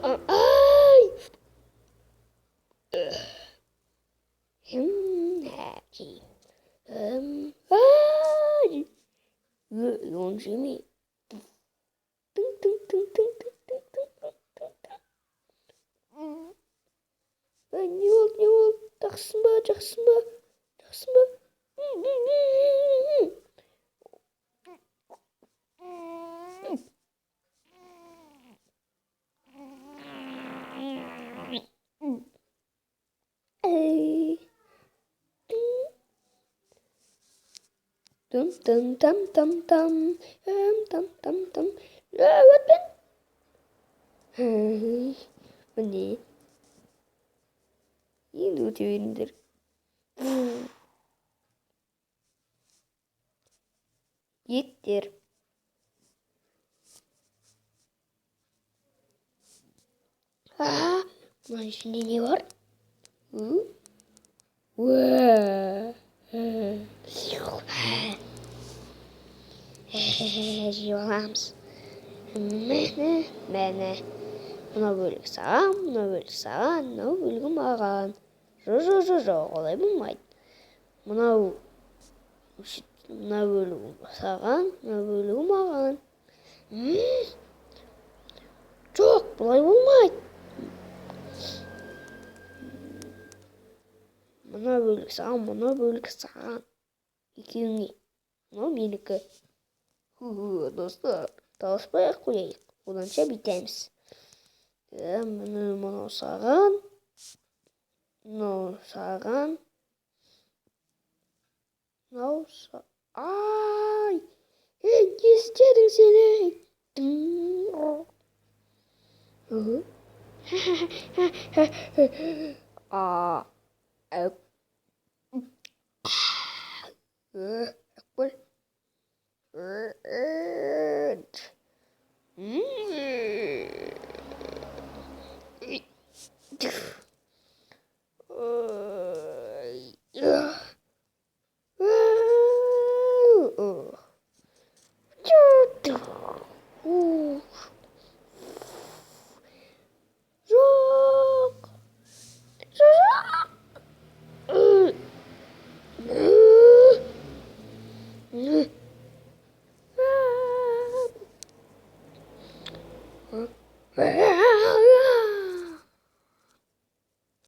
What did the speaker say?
Ay! Happy. Ay! Yon Jimmy. Tung tung tung tung tung tung tung tung tung. Не бол, жақсың ба, жақсың ба, жақсың ба? Dum dum dum dum dum dum dum dum. Wat ben? Wanneer? Hier doet hij weer. Yeter. Bunun içinde ne var? Живамс. Мені. Мына бөлік саған, мына бөлік саған, мынау бөлігі маған. Жоқ, олай болмайды. Мына бөлігі саған, мына бөлігі маған. Жоқ, бұлай болмайды. Мына бөлік саған, мына бөлік саған. Екеуіңе. Мынау менікі. Достар, таласпай-ақ қояйық. Оданша бітеміз. Мынау саған. Мынау саған. Мынау саған. Ай! Не істедің сен, ей?